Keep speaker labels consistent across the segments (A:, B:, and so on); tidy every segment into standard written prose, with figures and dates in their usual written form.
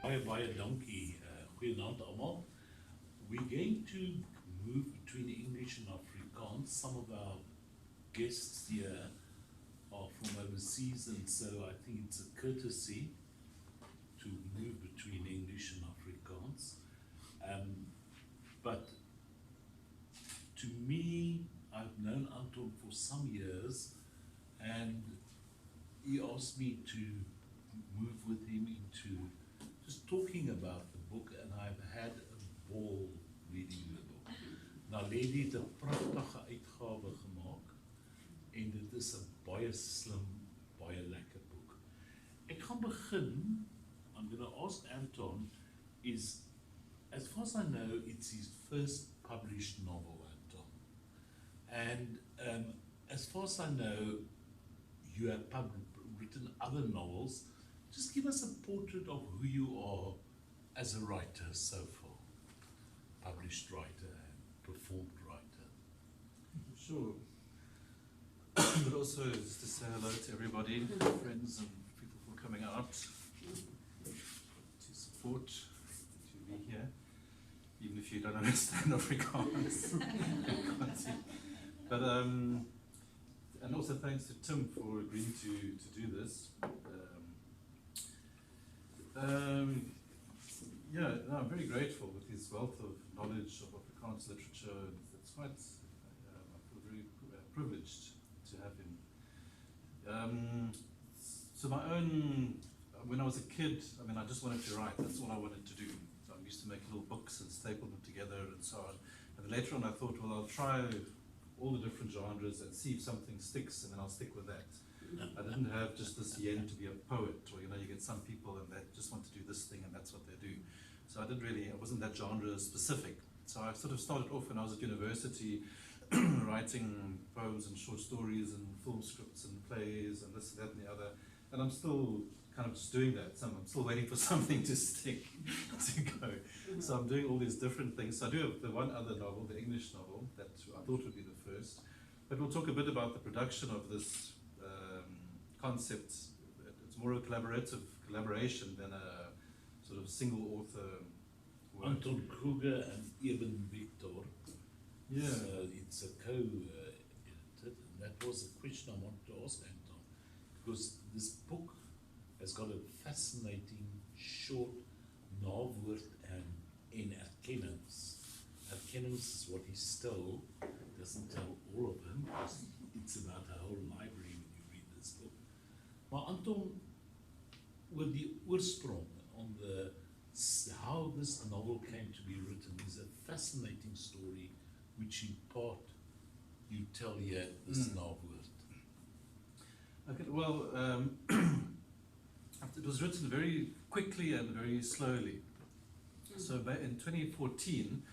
A: Baie dankie. Goeienaand almal. We're going to move between English and Afrikaans. Some of our guests here are from overseas, and so I think it's a courtesy to move between English and Afrikaans. But to me, I've known Anton for some years, and he asked me to move with him into just talking about the book, and I've had a ball reading the book. Naledi het 'n pragtige uitgawe gemaak, en dit is 'n baie slim, baie lekker boek. Ek gaan begin. I'm going to ask Anton, as far as I know, it's his first published novel, Anton. And as far as I know, you have written other novels. Just give us a portrait of who you are as a writer so far, published writer and performed writer.
B: Sure. But also just to say hello to everybody, friends and people who are coming out to support, to be here, even if you don't understand Afrikaans. But and also thanks to Tim for agreeing to do this. Yeah, no, I'm very grateful with his wealth of knowledge of Afrikaans literature. It's quite, I feel very privileged to have him. So my own, when I was a kid, I mean, I just wanted to write. That's all I wanted to do. So I used to make little books and staple them together and so on. And then later on I thought, well, I'll try all the different genres and see if something sticks, and then I'll stick with that. I didn't have just this yen to be a poet, or you get some people and they just want to do this thing and that's what they do. So I wasn't that genre specific. So I sort of started off when I was at university writing poems and short stories and film scripts and plays and this, that and the other. And I'm still kind of just doing that. So I'm still waiting for something to stick, to go. So I'm doing all these different things. So I do have the one other novel, the English novel, that I thought would be the first. But we'll talk a bit about the production of this concept. It's more a collaboration than a sort of single author work.
A: Anton Krueger and Eben Viktor.
B: Yeah.
A: So it's a co-edited, and that was a question I wanted to ask Anton, because this book has got a fascinating short nawoord en erkennings. Erkennings is what he stole, doesn't tell all of them, because it's about a whole library when you read this book. Maar Anton, with the oorsprong on how this novel came to be written is a fascinating story, which in part you tell here this nawoord.
B: Okay, well, it was written very quickly and very slowly. So in 2014,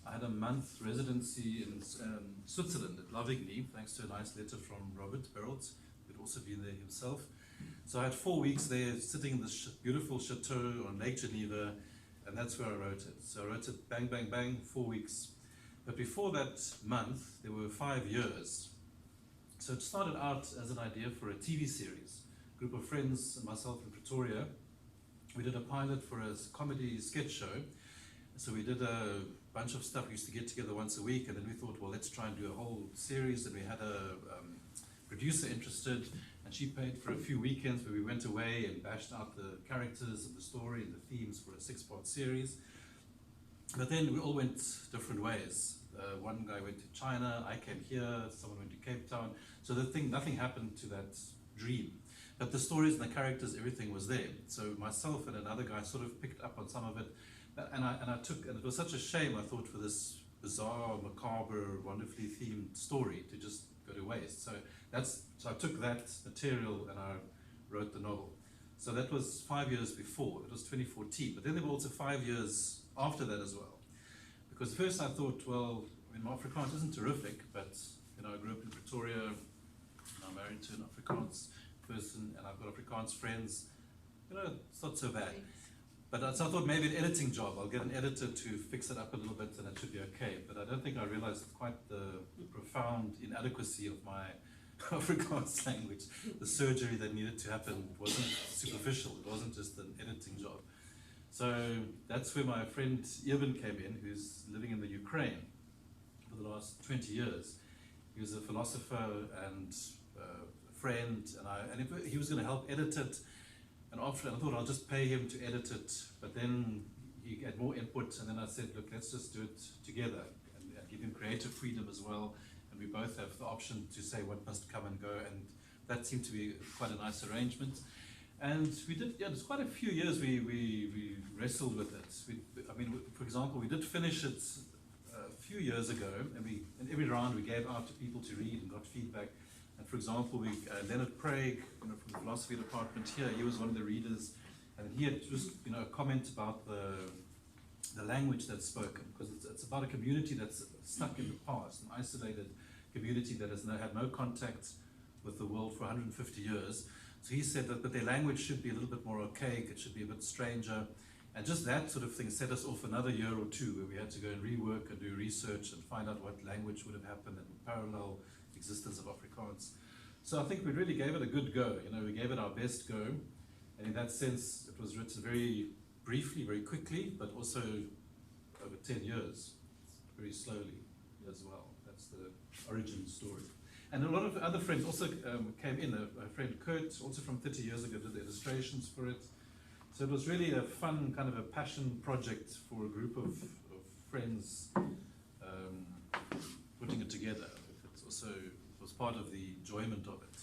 B: I had a month residency in Switzerland at Lavigny, thanks to a nice letter from Robert Berelt, who'd also been there himself. So I had 4 weeks there, sitting in this beautiful chateau on Lake Geneva, and that's where I wrote it. So I wrote it bang, bang, bang, 4 weeks. But before that month, there were 5 years. So it started out as an idea for a TV series. A group of friends and myself in Pretoria, we did a pilot for a comedy sketch show. So we did a bunch of stuff. We used to get together once a week, and then we thought, well, let's try and do a whole series. And we had a producer interested, and she paid for a few weekends where we went away and bashed out the characters and the story and the themes for a 6-part series. But then we all went different ways. One guy went to China, I came here, someone went to Cape Town. So nothing happened to that dream. But the stories and the characters, everything was there. So myself and another guy sort of picked up on some of it. And it was such a shame, I thought, for this bizarre, macabre, wonderfully themed story to just go to waste. So I took that material and I wrote the novel. So that was 5 years before, it was 2014. But then there were also 5 years after that as well. Because first I thought, well, I mean, my Afrikaans isn't terrific, but I grew up in Pretoria, and I'm married to an Afrikaans person, and I've got Afrikaans friends. It's not so bad. But so I thought maybe an editing job, I'll get an editor to fix it up a little bit and it should be okay. But I don't think I realized quite the profound inadequacy of my Afrikaans language. The surgery that needed to happen wasn't superficial, it wasn't just an editing job. So that's where my friend Eben came in, who's living in the Ukraine for the last 20 years. He was a philosopher and a friend, and he was going to help edit it. And after I thought I'll just pay him to edit it, but then he had more input, and then I said, look, let's just do it together and give him creative freedom as well. And we both have the option to say what must come and go, and that seemed to be quite a nice arrangement. And we did, yeah, there's quite a few years we wrestled with it. For example, we did finish it a few years ago, and in every round we gave out to people to read and got feedback. And for example, Leonard Craig, from the philosophy department here, he was one of the readers, and he had just, a comment about the language that's spoken, because it's about a community that's stuck in the past, an isolated community that has had no contact with the world for 150 years. So he said that their language should be a little bit more archaic, it should be a bit stranger, and just that sort of thing set us off another year or two where we had to go and rework and do research and find out what language would have happened and parallel existence of Afrikaans. So I think we really gave it a good go. We gave it our best go, and in that sense it was written very briefly, very quickly, but also over 10 years, very slowly as well. That's the origin story. And a lot of other friends also came in. A friend Kurt, also from 30 years ago, did the illustrations for it. So it was really a fun kind of a passion project for a group of friends putting it together. It was part of the enjoyment of it,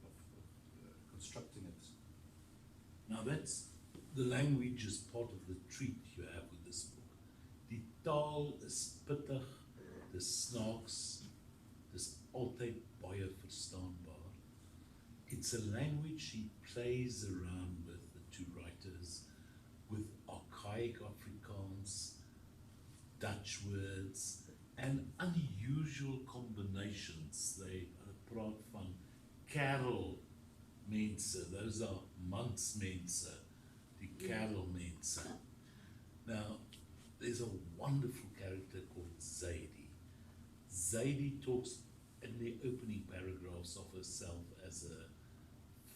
B: of constructing it.
A: Now that's the language is part of the treat you have with this book. Die taal is pittig, dis snaaks, dis altyd baie verstaanbaar. It's a language he plays around with, the two writers, with archaic Afrikaans, Dutch words, and unusual combinations. They praat van kerelmense, those are mansmense, die kerelmense. Now, there's a wonderful character called Zaidi. Zaidi talks in the opening paragraphs of herself as a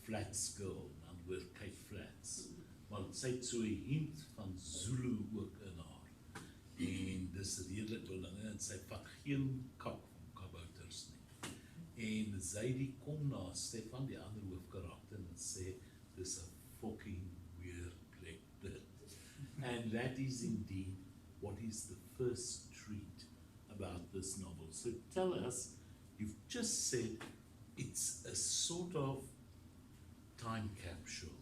A: flats girl, Antwoord Cape Flats. Want sy het so 'n hint van Zulu ook in haar. En dis redelik belangrik, en sy vat geen kap van kabouters nie. En Zaidi kom na Stefan, die ander hoofkarakter, en sê, dis 'n fucking weird plek dit. And that is indeed what is the first treat about this novel. So tell us, you've just said it's a sort of time capsule,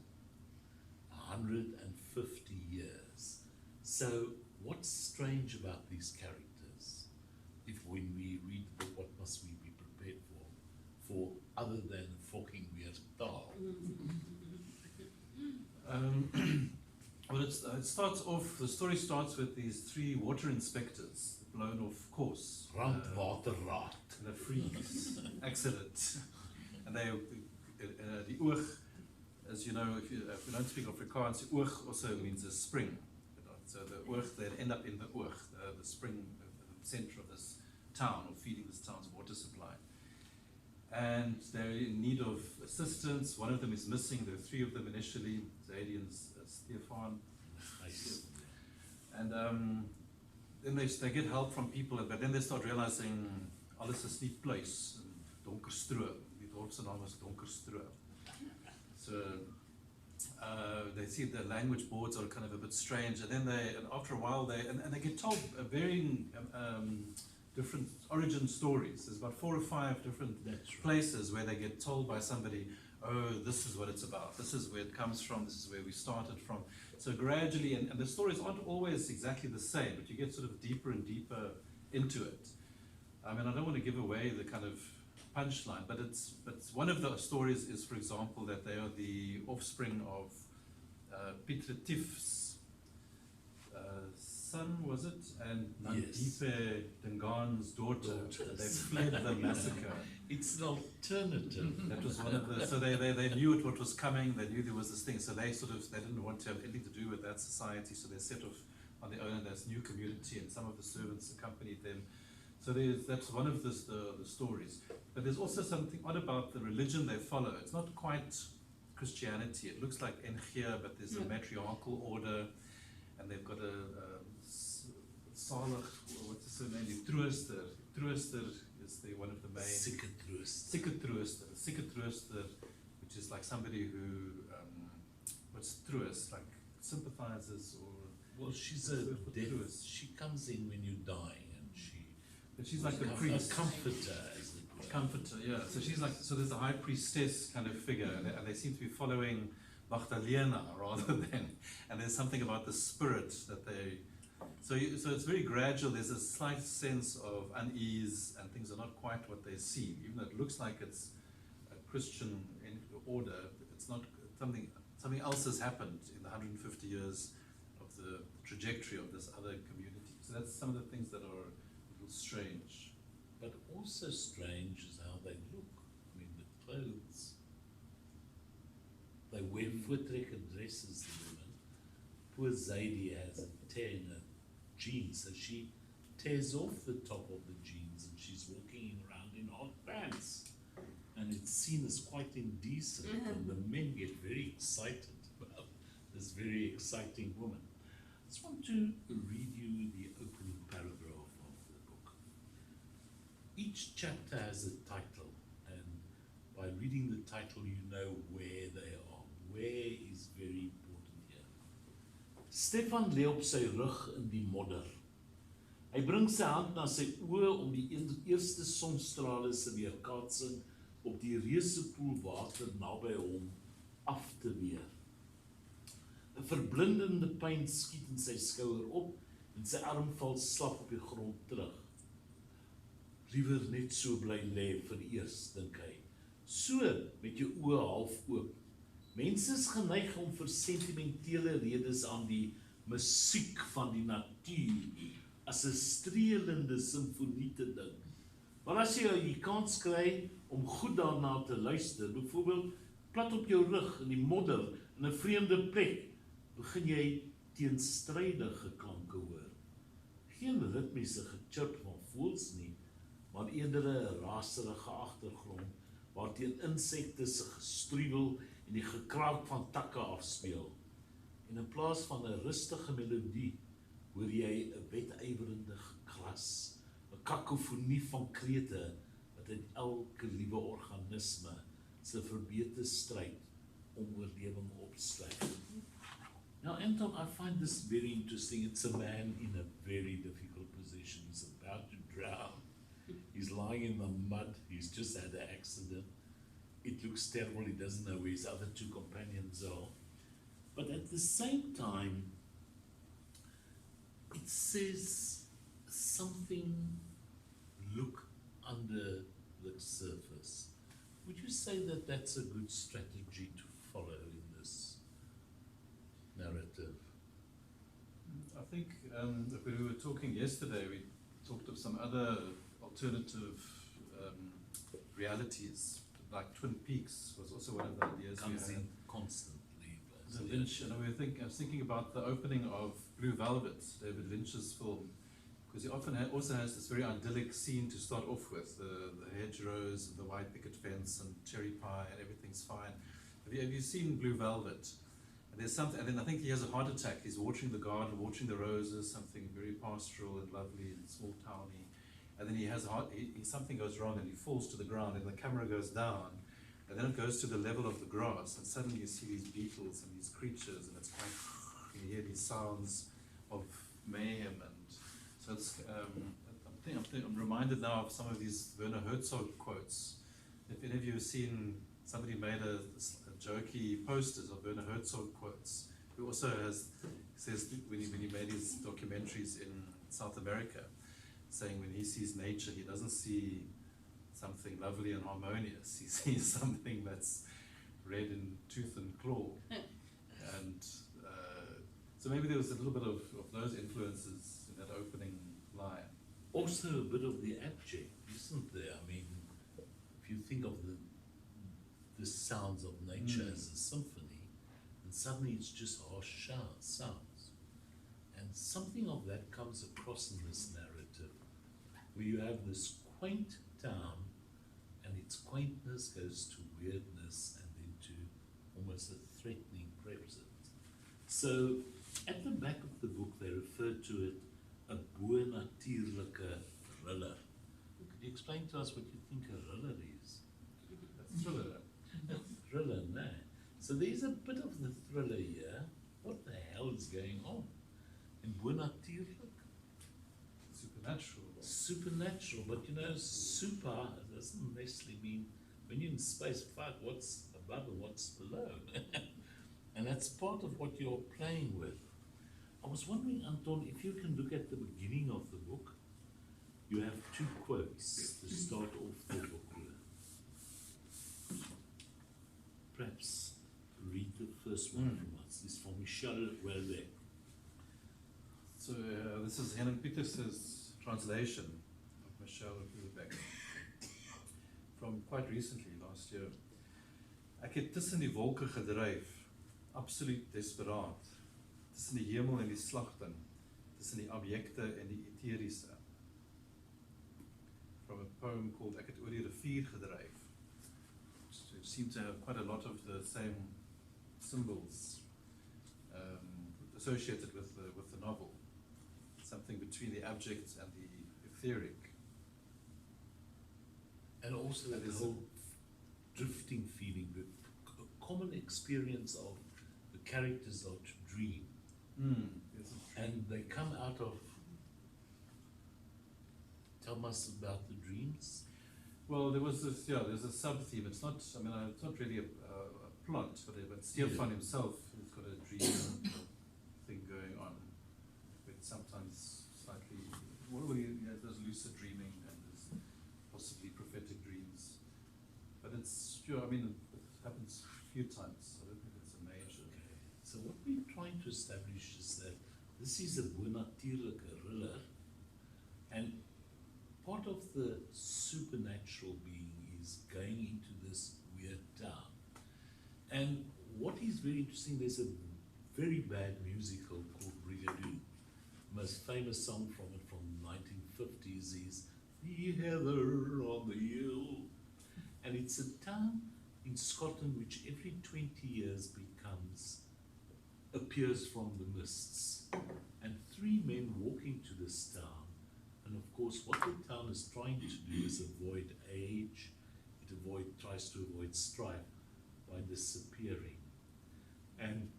A: 150 years. So what's strange about these characters? If when we read the book, what must we be prepared for other than fucking weird taal?
B: Well, it starts off, the story starts with these three water inspectors blown off course.
A: Randwaterraad.
B: In a freeze accident. And they, the oog, as you know, if you don't speak Afrikaans, the oog also means a spring. So the oog, they end up in the oog, the spring, the center of this town, or feeding this town's water supply. And they're in need of assistance. One of them is missing. There are three of them initially, Zaidi and Stefan. And then they get help from people, but then they start realizing alles is nie pluis, Donkerstroom. Die dorpse naam is Donkerstroom. So they see the language boards are kind of a bit strange, and then after a while they get told varying different origin stories. There's about 4 or 5 different places where they get told by somebody, oh, this is what it's about, this is where it comes from, this is where we started from. So gradually, and the stories aren't always exactly the same, but you get sort of deeper and deeper into it. I mean, I don't want to give away the kind of punchline, but one of the stories is, for example, that they are the offspring of Pieter Tief's son, was it? And Nandipe Dengan's daughter. They fled the massacre.
A: It's an alternative.
B: That was one of the, so they knew what was coming, they knew there was this thing, so they didn't want to have anything to do with that society, so they set off on their own in this new community, and some of the servants accompanied them. So that's one of the stories. But there's also something odd about the religion they follow. It's not quite Christianity. It looks like NG, but there's a matriarchal order. and they've got a salig, what's the surname? Die Trooster. Trooster is one of the main.
A: Sikke troost.
B: Sikke trooster, which is like somebody who, what's troos, like sympathizes or.
A: Well, she's she comes in when you die, and
B: but she's like the priest.
A: A comforter, as it were.
B: Comforter, yeah. So she's like, so there's a high priestess kind of figure, and they seem to be following Magdalena rather than, and there's something about the spirit that they, so it's very gradual. There's a slight sense of unease, and things are not quite what they seem. Even though it looks like it's a Christian order, it's not. Something else has happened in the 150 years of the trajectory of this other community. So that's some of the things that are a little strange.
A: But also strange is how they look. I mean, the clothes. They wear voortrekker dresses, the women. Poor Zadie has a tear in her jeans, so she tears off the top of the jeans and she's walking around in hot pants. And it's seen as quite indecent, and the men get very excited about this very exciting woman. I just want to read you the opening paragraph of the book. Each chapter has a title, and by reading the title you know where they are. Where is very important here. Stefan lê op sy rug in die modder. Hy bring sy hand na sy oë om die eerste sonstrale se weerkaatsing op die reusepoel water naby hom af te weer. 'n Verblindende pyn skiet in sy skouer op en sy arm val slap op die grond terug. Liewer net so bly lê vir eers, dink hy. So met jou oë half oop. Mense is geneig om vir sentimentele redes aan die musiek van die natuur as 'n streelende simfonie te dink. Maar as jy die kans kry om goed daarna te luister, byvoorbeeld plat op jou rug in die modder in 'n vreemde plek, begin jy teenstrydige klanke hoor. Geen ritmiese gechirp van voëls nie, maar eerder 'n raserige agtergrond waarteen insekte se gestruwel en die gekraak van takke afspeel. En in plaas van 'n rustige melodie, hoor jy 'n wetywerende gekras, 'n kakofonie van krete wat uit elke liewe organisme se verbeete stryd om oorlewing opsluit. Now, Anton, I find this very interesting. It's a man in a very difficult position. He's about to drown. He's lying in the mud. He's just had an accident. It looks terrible. He doesn't know where his other two companions are. But at the same time, it says something, look under the surface. Would you say that that's a good strategy to follow in this narrative?
B: I think when we were talking yesterday, we talked of some other alternative realities, like Twin Peaks was also one of the ideas.
A: Comes in constantly.
B: The Lynch, and I was thinking about the opening of Blue Velvet, David Lynch's film, because he often also has this very idyllic scene to start off with, the hedgerows and the white picket fence and cherry pie and everything's fine. Have you seen Blue Velvet? And there's something, and then I think he has a heart attack. He's watching the garden, watching the roses, something very pastoral and lovely and small towny. And then he has something goes wrong and he falls to the ground and the camera goes down. And then it goes to the level of the grass, and suddenly you see these beetles and these creatures, and it's quite, you hear these sounds of mayhem, and so it's, I'm reminded now of some of these Werner Herzog quotes. If any of you have seen, somebody made a jokey posters of Werner Herzog quotes, who also says when he made his documentaries in South America, saying when he sees nature, he doesn't see something lovely and harmonious. He sees something that's red in tooth and claw. And so maybe there was a little bit of those influences in that opening line.
A: Also a bit of the abject, isn't there? I mean, if you think of the sounds of nature as a symphony, and suddenly it's just harsh sounds. And something of that comes across in this narrative, where you have this quaint town, and its quaintness goes to weirdness and then to almost a threatening presence. So At the back of the book, they refer to it a bonatuurlike riller. Could you explain to us what you think a riller is?
B: That's thriller.
A: Thriller, no. So there's a bit of the thriller here. What the hell is going on? In bonatuurlike?
B: Supernatural.
A: Supernatural, but you know, super doesn't necessarily mean when you're in space, fuck, what's above and what's below. And that's part of what you're playing with. I was wondering, Anton, if you can look at the beginning of the book, you have two quotes to start off the book with. Perhaps read the first one from us. It's from Michel Welbeck.
B: So this is Eben Viktor's translation of Michel Welbeck from quite recently, last year. Ek het tussen die wolke gedryf, absoluut desperaat, tussen die hemel en die slagting, tussen die objekte en die eteriese. From a poem called Ek het oor die rivier gedryf. So it seems to have quite a lot of the same symbols associated with the novel. Something between the abject and the etheric.
A: And also that whole drifting feeling, the common experience of the characters are to dream.
B: Yes.
A: And they come out of, tell us about the dreams.
B: Well, there was this, there's a sub-theme. It's not, it's not really a plot, but Stefan himself has got a dream thing going on. With sometimes slightly, there's lucid dreaming and there's possibly prophetic dreams. But it's, it happens a few times. I don't think it's a major.
A: Okay. So what we're trying to establish is that this is a bonatuurlike riller, and part of the supernatural being is going into this weird town. And what is very interesting, there's a very bad musical called Brigadoon. The most famous song from it from the 1950s is The Heather on the Hill. And it's a town in Scotland which every 20 years appears from the mists. And three men walk into this town. And of course, what the town is trying to do is avoid age. It tries to avoid strife by disappearing. And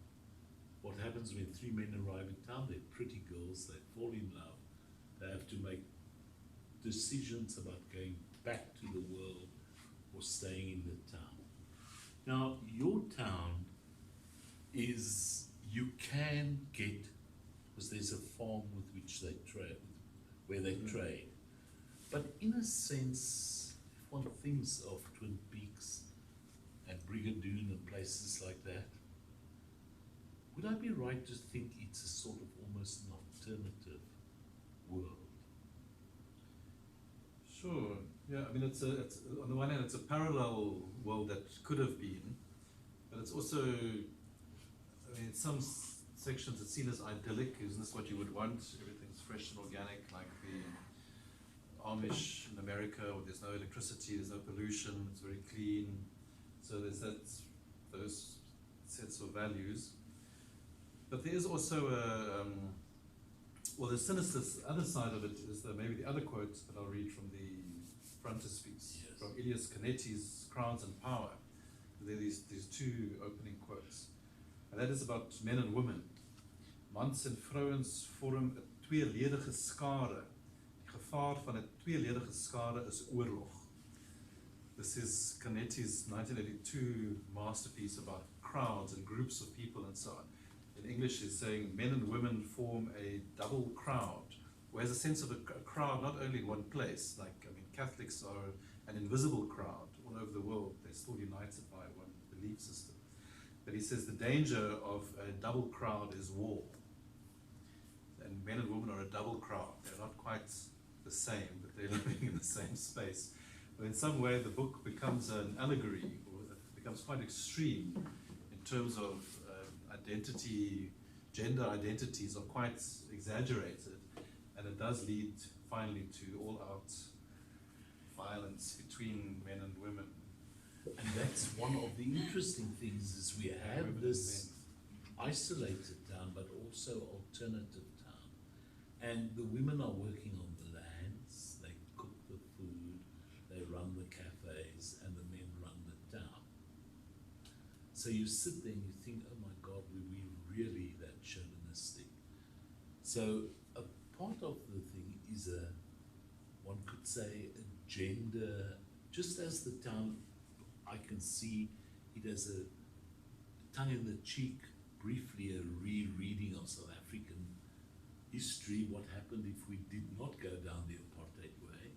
A: what happens when three men arrive in town? They're pretty girls, they fall in love. They have to make decisions about going back to the world or staying in the town. Now, your town is, you can get, because there's a farm with which they trade, where they trade. But in a sense, if one thinks of Twin Peaks and Brigadoon and places like that, would I be right to think it's a sort of almost an alternative world?
B: Sure. Yeah. It's on the one hand, it's a parallel world that could have been, but it's also, in some sections it's seen as idyllic. Isn't this what you would want? Everything's fresh and organic, like the Amish in America, where there's no electricity, there's no pollution, it's very clean. So there's those sets of values. But there is also the sinister other side of it is maybe the other quote that I'll read from the frontispiece, from Elias Canetti's Crowns and Power. There are these two opening quotes. And that is about men and women. Mans en vrouens vorm 'n tweeledige skare. Die gevaar van 'n tweeledige skare is oorlog. This is Canetti's 1982 masterpiece about crowds and groups of people and so on. In English, he's saying men and women form a double crowd, who has a sense of a crowd not only in one place, Catholics are an invisible crowd all over the world, they're still united by one belief system. But he says the danger of a double crowd is war. And men and women are a double crowd. They're not quite the same, but they're living in the same space. But in some way, the book becomes an allegory, or it becomes quite extreme in terms of identity, gender identities are quite exaggerated, and it does lead finally to all-out violence between men and women.
A: And that's one of the interesting things is we have this isolated town, but also alternative town. And the women are working on the lands, they cook the food, they run the cafes, and the men run the town. So you sit there and you think, oh my God, we really that chauvinistic. So a part of the thing is one could say, a gender, just as the town, I can see it as a tongue in the cheek, briefly a rereading of South African history, what happened if we did not go down the apartheid way.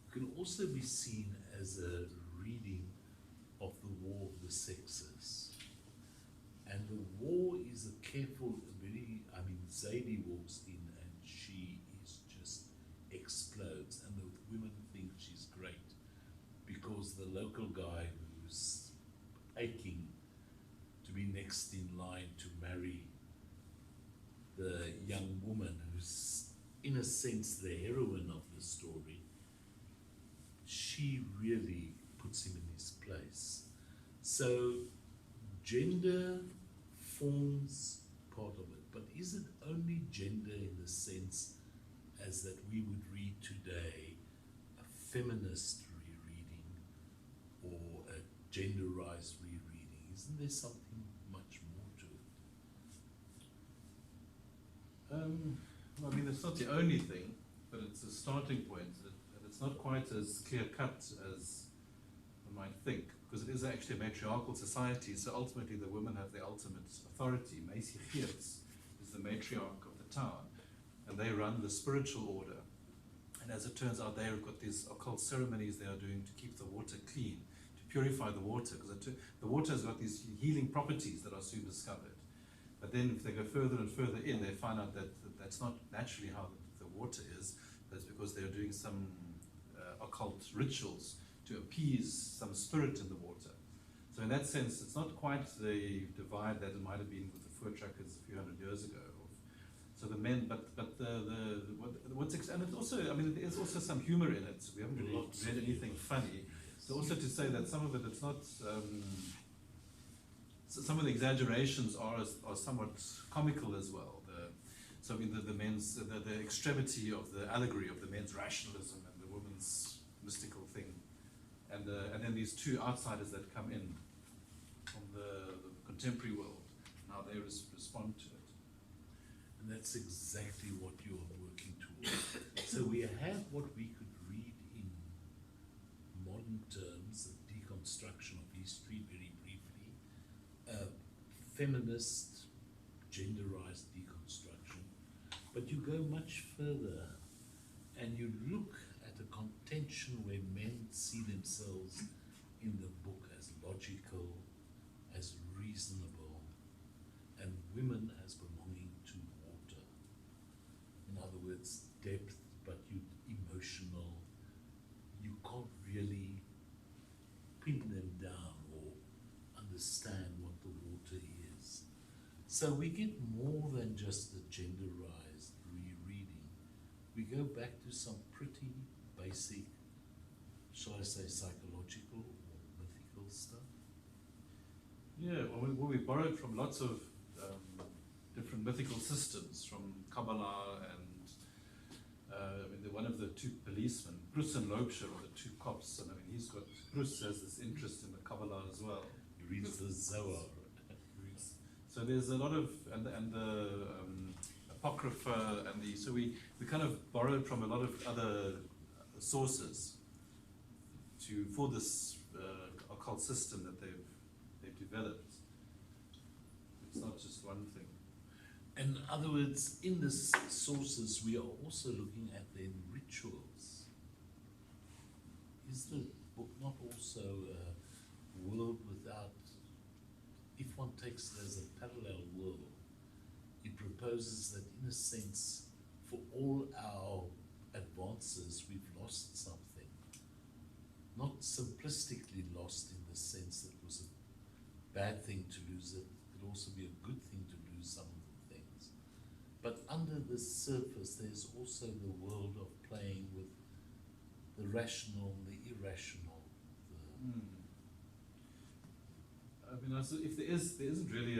A: It can also be seen as a reading of the War of the Sexes. And the war is a careful, Zadie walks in and she is just explodes, and the women think she's great because the local guy who's aching to be next in line to marry the young woman who's in a sense the heroine of the story, she really puts him in his place. So gender forms part of it, but is it only gender in the sense as that we would read today a feminist rereading or a genderized rereading? Isn't there something much more to it?
B: It's not the only thing, but it's a starting point, and it's not quite as clear-cut as one might think, because it is actually a matriarchal society, so ultimately the women have the ultimate authority. Macy Geertz is the matriarch of the town, and they run the spiritual order. And as it turns out, they've got these occult ceremonies they are doing to keep the water clean, to purify the water, because the water has got these healing properties that are soon discovered. But then if they go further and further in, they find out that that's not naturally how the water is. That's because they're doing some occult rituals to appease some spirit in the water. So in that sense, it's not quite the divide that it might have been with the fur trackers a few hundred years ago. So the men, but and it's also, there's also some humor in it. We haven't really read anything funny. So also to say that some of it, it's not, some of the exaggerations are somewhat comical as well. The extremity of the allegory of the men's rationalism and the women's mystical thing, and then these two outsiders that come in from the contemporary world, and how they respond to it.
A: And that's exactly what you're working towards. So we have what we could read in modern terms, a deconstruction of history, very briefly, feminist, genderized deconstruction. But you go much further and you look at a contention where men see themselves in the book as logical, as reasonable, and women as belonging to water. In other words, depth, but you emotional. You can't really pin them down or understand what the water is. So we get more than just the genderized rereading. We go back to some pretty basic, shall I say, psychological or mythical stuff.
B: Yeah, well, we borrowed from lots of different mythical systems, from Kabbalah and one of the two policemen, Bruce and Loubser, are the two cops, and Bruce has this interest in the Kabbalah as well.
A: He reads the Zohar.
B: So there's a lot of, and the Apocrypha, so we kind of borrowed from a lot of other sources for this occult system that they've developed. It's not just one thing.
A: In other words, in the sources, we are also looking at their rituals. Is the book not also a world without, if one takes it as a parallel world, it proposes that in a sense, for all our advances, we've lost something. Not simplistically lost in the sense that it was a bad thing to lose it, it could also be a good thing to lose some of the things. But under the surface, there's also the world of playing with the rational, the irrational.
B: If there isn't really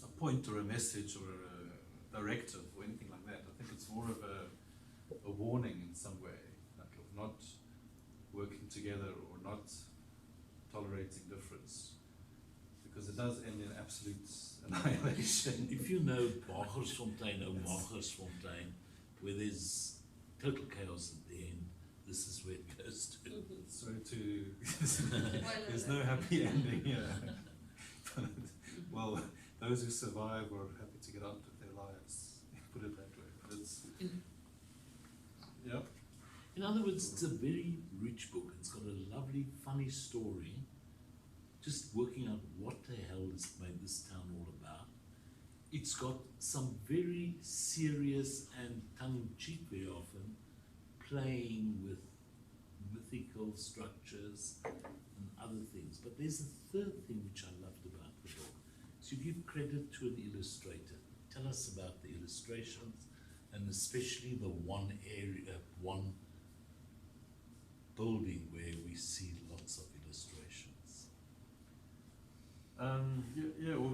B: a point or a message or a directive or anything like that. I think it's more of a warning in some way, like of not working together or not tolerating difference, because it does end in absolute annihilation.
A: If you know Bagersfontein or Magersfontein, where there's total chaos at the end, this is where it goes to.
B: Sorry to, there's no happy ending here. But, well, those who survive are happy to get on with their lives, put it that way. But it's, yeah.
A: In other words, it's a very rich book. It's got a lovely, funny story, just working out what the hell has made this town all about. It's got some very serious and tongue-in-cheek very often, playing with mythical structures and other things. But there's a third thing which I loved about the book. So you give credit to an illustrator. Tell us about the illustrations, and especially the one area, one building where we see lots of illustrations.
B: Yeah, well,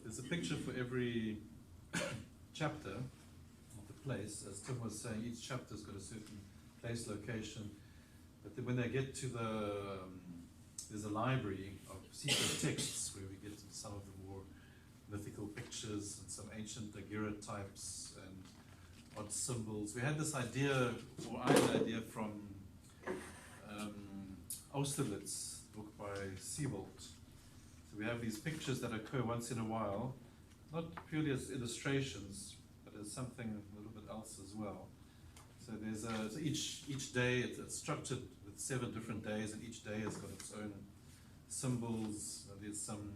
B: there's a picture for every chapter of the place. As Tim was saying, each chapter's got a certain place, location. But then when they get to there's a library of secret texts where we get to some of the more mythical pictures and some ancient daguerreotypes and odd symbols. We had this idea, or I had an idea from Austerlitz, book by Siebold. So we have these pictures that occur once in a while, not purely as illustrations, but as something a little bit else as well. So there's so each day it's structured with 7 different days, and each day has got its own symbols. There's some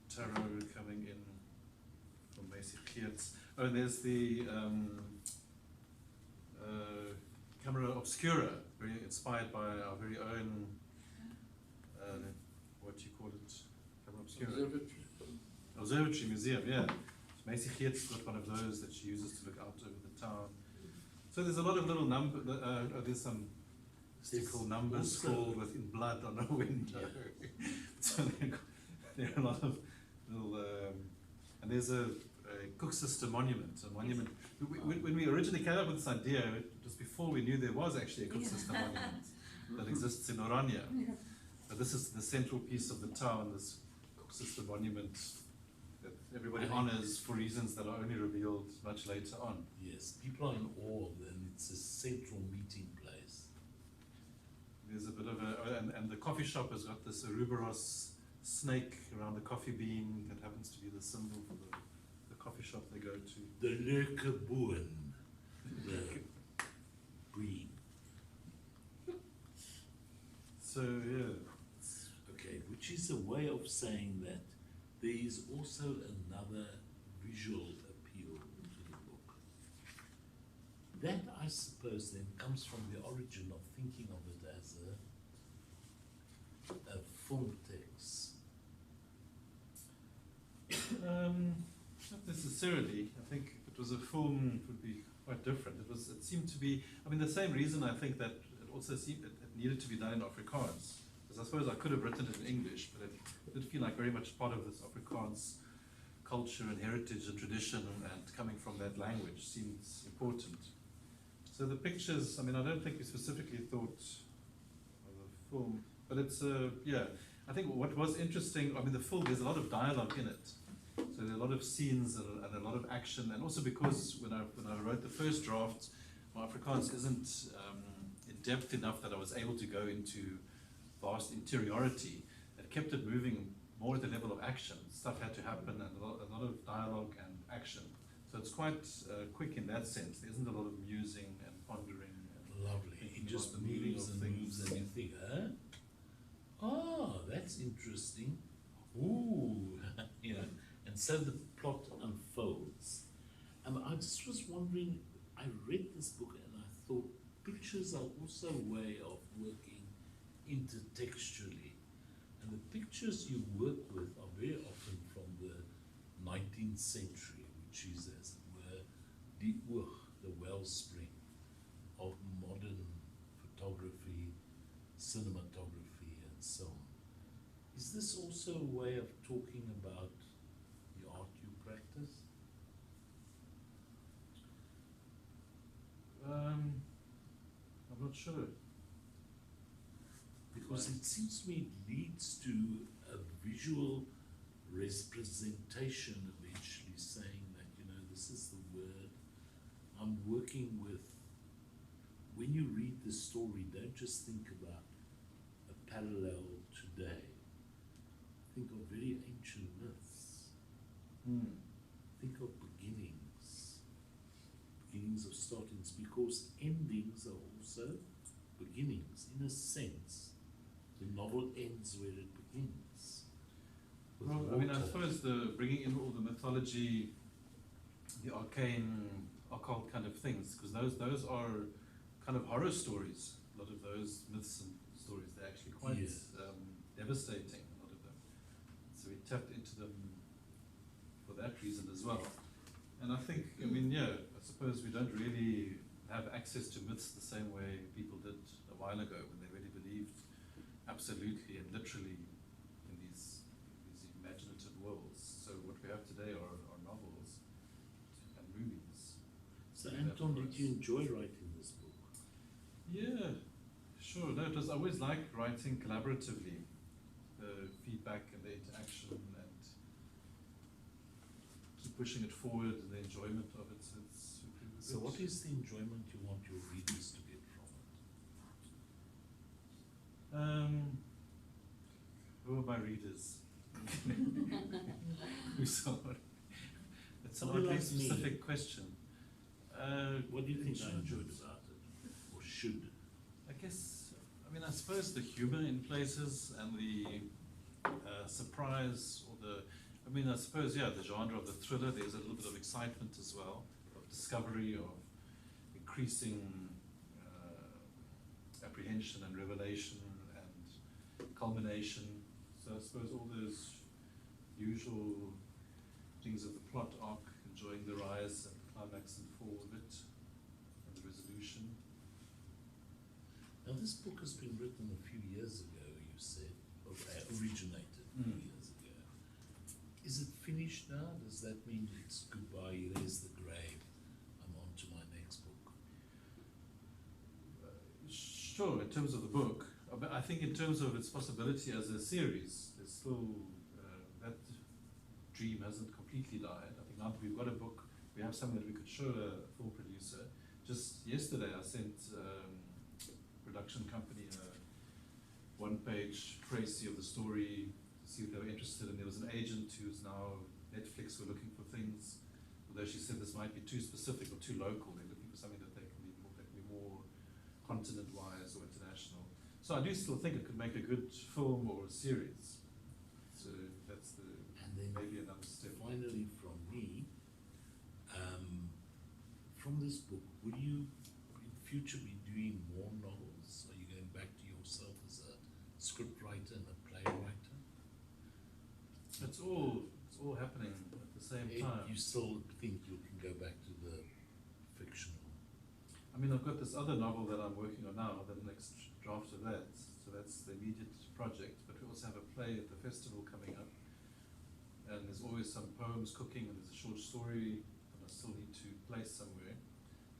B: tarot coming in from basic Geertz. Oh, and there's the camera obscura, very inspired by our very own, what do you call it? Camera obscura? Observatory Museum, yeah. Macy Geertz got one of those that she uses to look out over the town. So there's a lot of little there's some mystical numbers scrawled with in blood on a window. So there are a lot of little, and there's a cook sister monument. When we originally came up with this idea, it was before we knew there was actually a cook sister monument that exists in Oranje. But this is the central piece of the town, this cook sister monument that everybody honors for reasons that are only revealed much later on.
A: Yes, people are in awe, and it's a central meeting place.
B: There's a bit of and the coffee shop has got this Ouroboros snake around the coffee bean that happens to be the symbol for the coffee shop they go to.
A: The Lurkerboon, the green.
B: So, yeah.
A: Okay, which is a way of saying that there is also another visual appeal to the book. That, I suppose, then comes from the origin of thinking of it as a film text.
B: Not necessarily. I think if it was a film, it would be quite different. It seemed to be, I mean, the same reason I think that it also seemed it needed to be done in Afrikaans. Because I suppose I could have written it in English, but it did feel like very much part of this Afrikaans culture and heritage and tradition, and coming from that language seems important. So the pictures, I mean, I don't think we specifically thought of a film, but it's, yeah. I think what was interesting, I mean, the film, there's a lot of dialogue in it. So there are a lot of scenes and a lot of action, and also because when I wrote the first draft, my Afrikaans isn't in depth enough that I was able to go into vast interiority. It kept it moving more at the level of action. Stuff had to happen, and a lot of dialogue and action. So it's quite quick in that sense. There isn't a lot of musing and pondering. And
A: lovely. It just moves and moves, and you think, huh? Oh, that's interesting. Ooh, you know. And so the plot unfolds. I just was wondering, I read this book and I thought pictures are also a way of working intertextually. And the pictures you work with are very often from the 19th century, which is, as it were, the wellspring of modern photography, cinematography, and so on. Is this also a way of talking about
B: sure.
A: Because it seems to me it leads to a visual representation eventually saying that, you know, this is the word I'm working with. When you read the story, don't just think about a parallel today. Think of very ancient myths. Think of beginnings of startings, because endings are also beginnings. In a sense, the novel ends where it begins.
B: Well, I mean, I suppose the bringing in all the mythology, the arcane, occult kind of things, because those are kind of horror stories. A lot of those myths and stories, they're actually quite devastating, a lot of them. So we tapped into them for that reason as well. And I think, I mean, yeah, I suppose we don't really have access to myths the same way people did a while ago, when they really believed absolutely and literally in these imaginative worlds. So what we have today are novels and movies.
A: So Anton, did you enjoy writing this book?
B: Yeah, sure. No, I always like writing collaboratively, the feedback and the interaction, and keep pushing it forward, and the enjoyment of it.
A: So what is the enjoyment you want your readers to get from it?
B: Who are my readers? Who's on? It's a
A: Somebody
B: very
A: like
B: specific question.
A: What do you think I enjoyed about it, or should?
B: I guess, I mean, I suppose the humor in places and the surprise, or I mean, I suppose, yeah, the genre of the thriller, there's a little bit of excitement as well, of discovery, of increasing apprehension and revelation and culmination. So I suppose all those usual things of the plot arc, enjoying the rise and climax and fall of it, and the resolution.
A: Now this book has been written a few years ago, you said, or originated a few years ago. Is it finished now? Does that mean it's goodbye, there's the grave, I'm on to my next book?
B: Sure, in terms of the book, but I think in terms of its possibility as a series, there's still, that dream hasn't completely died. I think now that we've got a book, we have something that we could show a film producer. Just yesterday I sent production company a one-page précis of the story to see if they were interested, and there was an agent who's now Netflix were looking for things, although she said this might be too specific or too local. They're looking for something that they can be more continent-wise or international. So I do still think it could make a good film or a series. So that's
A: and then
B: maybe another step.
A: Finally, from me, from this book, will you in future be doing more novels? Are you going back to yourself as a script writer and a playwright?
B: It's all happening at the same time.
A: You still think you can go back to the fictional?
B: I mean, I've got this other novel that I'm working on now, the next draft of that, so that's the immediate project, but we also have a play at the festival coming up, and there's always some poems cooking, and there's a short story that I still need to place somewhere,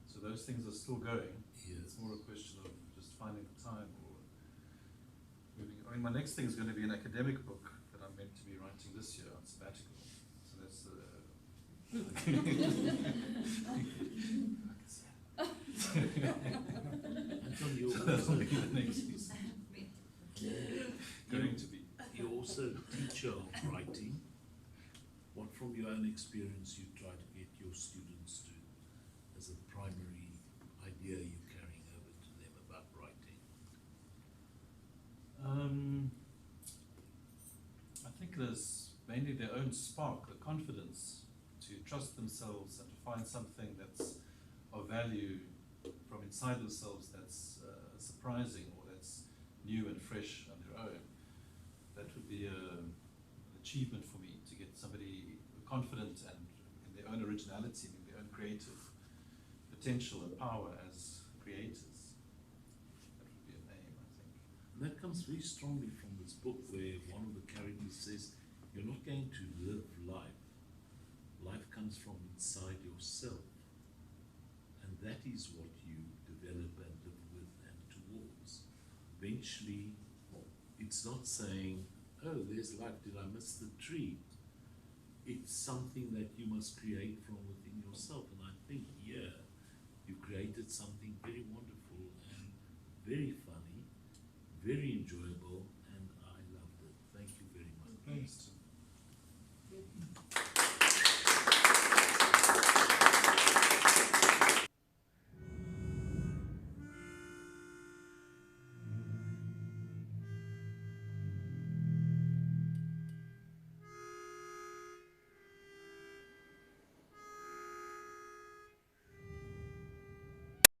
B: so those things are still going.
A: Yes.
B: It's more a question of just finding the time or moving. I mean, my next thing is going to be an academic book that I'm meant to be writing this year on sabbatical, so that's
A: Anton, you
B: that'll be the next piece. Going to be.
A: You're also a teacher of writing. What from your own experience you try to get your students to, as a primary idea you're carrying over to them about writing?
B: I think there's mainly their own spark, the confidence to trust themselves and to find something that's of value from inside themselves, that's surprising or that's new and fresh on their own. That would be an achievement for me, to get somebody confident and in their own originality, in their own creative potential and power as creators. That would be an aim, I think.
A: And that comes very strongly from this book, where one of the characters says, you're not going to live life. Life comes from inside yourself. And that is what you develop and live with and to pause. Eventually, it's not saying, oh, there's luck, did I miss the tree? It's something that you must create from within yourself. And I think here, you've created something very wonderful and very funny, very enjoyable, and I loved it. Thank you very much.
B: Thanks.